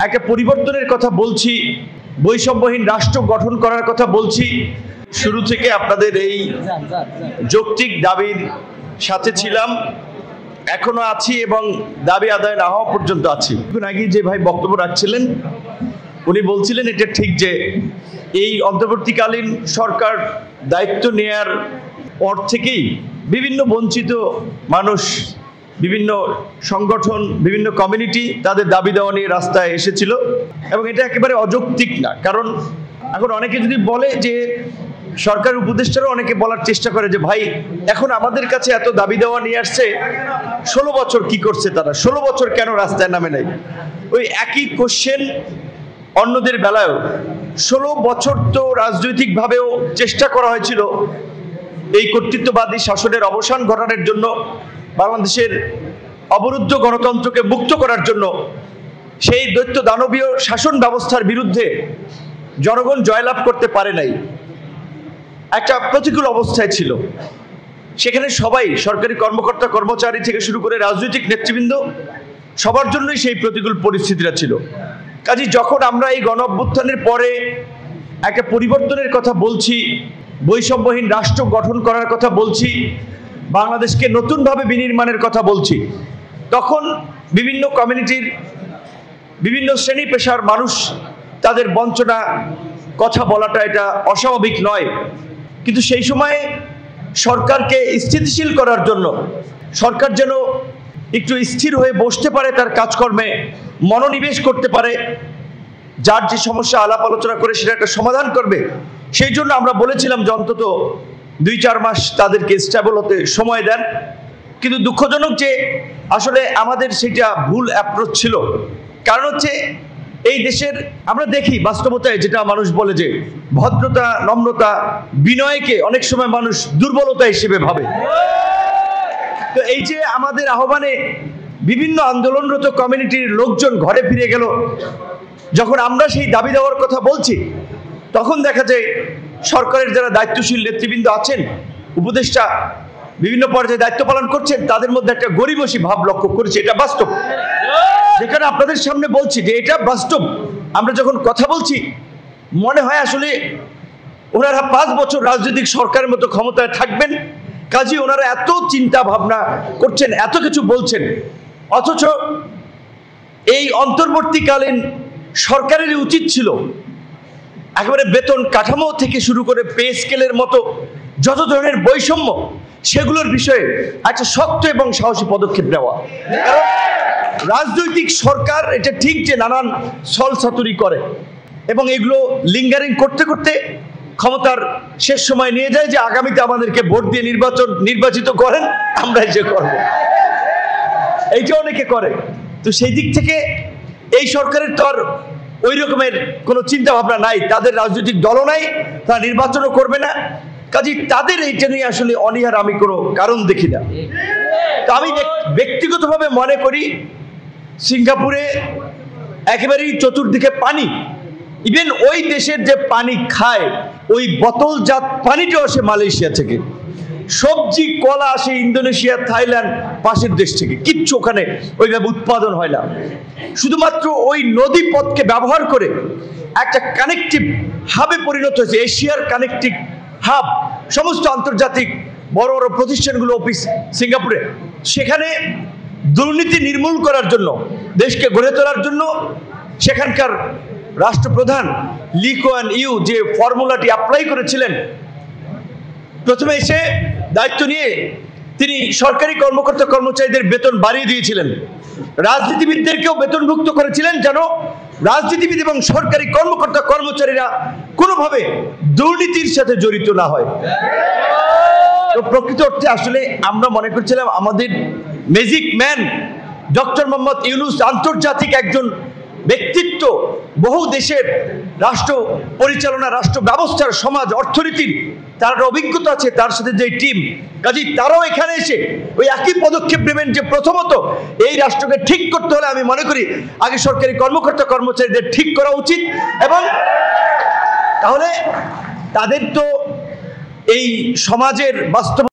একটা পরিবর্তনের কথা বলছি, বৈষম্যহীন রাষ্ট্র গঠন করার কথা বলছি। শুরু থেকে আপনাদের এই যৌক্তিক দাবির সাথে ছিলাম, এখনো আছি এবং দাবি আদায় না হওয়া পর্যন্ত আছি। কিছুক্ষণ আগে যে ভাই বক্তব্য রাখছিলেন উনি বলছিলেন এটা ঠিক যে এই অন্তর্বর্তীকালীন সরকার দায়িত্ব নেয়ার পর থেকেই বিভিন্ন বঞ্চিত মানুষ, বিভিন্ন সংগঠন, বিভিন্ন কমিউনিটি তাদের দাবি দেওয়া নিয়ে রাস্তায় এসেছিল এবং এটা একেবারে অযৌক্তিক না। কারণ এখন অনেকে যদি বলে যে সরকার উপদেষ্টারও অনেকে বলার চেষ্টা করে যে ভাই এখন আমাদের কাছে এত দাবি দেওয়া নিয়ে আসছে, 16 বছর কি করছে তারা, 16 বছর কেন রাস্তায় নামে নাই? ওই একই কোশ্চেন অন্যদের বেলায়ও 16 বছর তো রাজনৈতিকভাবেও চেষ্টা করা হয়েছিল এই কর্তৃত্ববাদী শাসনের অবসান ঘটানোর জন্য, বাংলাদেশের অবরুদ্ধ গণতন্ত্রকে মুক্ত করার জন্য। সেই দৈত্য দানবীয় শাসন ব্যবস্থার বিরুদ্ধে জনগণ জয়লাভ করতে পারে নাই, একটা প্রতিকূল অবস্থায় ছিল। সেখানে সবাই, সরকারি কর্মকর্তা কর্মচারী থেকে শুরু করে রাজনৈতিক নেতৃবৃন্দ, সবার জন্যই সেই প্রতিকূল পরিস্থিতিটা ছিল। কাজে যখন আমরা এই গণ অভ্যুত্থানের পরে একটা পরিবর্তনের কথা বলছি, বৈষম্যহীন রাষ্ট্র গঠন করার কথা বলছি, বাংলাদেশকে নতুনভাবে বিনির্মাণের কথা বলছি, তখন বিভিন্ন কমিউনিটির বিভিন্ন শ্রেণী পেশার মানুষ তাদের বঞ্চনা কথা বলাটা এটা অস্বাভাবিক নয়। কিন্তু সেই সময়ে সরকারকে স্থিতিশীল করার জন্য, সরকার যেন একটু স্থির হয়ে বসতে পারে, তার কাজকর্মে মনোনিবেশ করতে পারে, যার যে সমস্যা আলাপ আলোচনা করে সেটা একটা সমাধান করবে, সেই জন্য আমরা বলেছিলাম যে অন্তত 2-4 মাস তাদেরকে স্টেবল হতে সময় দেন। কিন্তু দুঃখজনক যে আসলে আমাদের সেটা ভুল অ্যাপ্রোচ ছিল। কারণ হচ্ছে এই দেশের আমরা দেখি বাস্তবতায় যেটা মানুষ বলে যে ভদ্রতা, নম্রতা, বিনয়কে অনেক সময় মানুষ দুর্বলতা হিসেবে ভাবে। তো এই যে আমাদের আহ্বানে বিভিন্ন আন্দোলনরত কমিউনিটির লোকজন ঘরে ফিরে গেল, যখন আমরা সেই দাবি দেওয়ার কথা বলছি তখন দেখা যায় সরকারের যারা দায়িত্বশীল নেতৃবৃন্দ আছেন, উপদেষ্টা বিভিন্ন পর্যায়ে দায়িত্ব পালন করছেন, তাদের মধ্যে একটা গরিমসি ভাব লক্ষ্য করেছি। এটা বাস্তব, যেখানে আপনাদের সামনে বলছি যে এটা বাস্তব। আমরা যখন কথা বলছি মনে হয় আসলে ওনারা 5 বছর রাজনৈতিক সরকারের মতো ক্ষমতায় থাকবেন, কাজে ওনারা এত চিন্তা ভাবনা করছেন, এত কিছু বলছেন, অথচ এই অন্তর্বর্তীকালীন সরকারেরই উচিত ছিল একেবারে বেতন কাঠামো থেকে শুরু করে পে স্কেলের মতো যত ধরনের বৈষম্য, সেগুলোর বিষয়ে একটা শক্ত এবং সাহসী পদক্ষেপ নেওয়া। কারণ রাজনৈতিক সরকার এটা ঠিক যে নানান ছলছাতুরি করে এবং এগুলো লিঙ্গারিং করতে করতে ক্ষমতার শেষ সময় নিয়ে যায় যে আগামীতে আমাদেরকে ভোট দিয়ে নির্বাচিত করেন, আমরা এসে করব, এইটা অনেকে করে। তো সেই দিক থেকে এই সরকারের তো আর ওই রকমের কোনো চিন্তা ভাবনা নাই, তাদের রাজনৈতিক দলও নাই, তারা নির্বাচনও করবে না। কাজেই তাদের এইটা নিয়ে আসলে অনীহার আমি কোনো কারণ দেখি না। তো আমি ব্যক্তিগতভাবে মনে করি সিঙ্গাপুরে একেবারেই চতুর্দিকে পানি, ইভেন ওই দেশের যে পানি খায় ওই বোতলজাত পানিটাও আসে মালয়েশিয়া থেকে, সবজি কলা আসে ইন্দোনেশিয়া, থাইল্যান্ড, পাশের দেশ থেকে, কিচ্ছু ওখানে ওইভাবে উৎপাদন হয় না। শুধুমাত্র ওই নদী পথকে ব্যবহার করে একটা কানেকটিভ হাবে পরিণত হয়েছে, এশিয়ার কানেকটিভ হাব। সমস্ত আন্তর্জাতিক বড় বড় প্রতিষ্ঠানগুলো অফিস সিঙ্গাপুরে। সেখানে দুর্নীতি নির্মূল করার জন্য, দেশকে গড়ে তোলার জন্য সেখানকার রাষ্ট্রপ্রধান লি কুয়ান ইউ যে ফর্মুলাটি অ্যাপ্লাই করেছিলেন, প্রথমে এসে দায়িত্ব নিয়ে তিনি সরকারি কর্মকর্তা কর্মচারীদের বেতন বাড়িয়ে দিয়েছিলেন, রাজনীতিবিদদেরকেও বেতনভুক্ত করেছিলেন যেন রাজনীতিবিদ এবং সরকারি কর্মকর্তা কর্মচারীরা কোনোভাবে দুর্নীতির সাথে জড়িত না হয়। তো প্রকৃত অর্থে আসলে আমরা মনে করছিলাম আমাদের magic man doctor Mohammad Yunus আন্তর্জাতিক একজন ব্যক্তিত্ব, বহু দেশের রাষ্ট্র পরিচালনা, রাষ্ট্র ব্যবস্থার, সমাজ অর্থনীতির তার অভিজ্ঞতা আছে, তার সাথে যে টিম, কাজেই তারাও এখানে এসে ওই একই পদক্ষেপ নেবেন যে প্রথমত এই রাষ্ট্রকে ঠিক করতে হলে আমি মনে করি আগে সরকারি কর্মকর্তা কর্মচারীদের ঠিক করা উচিত, এবং তাহলে তাদের তো এই সমাজের বাস্তব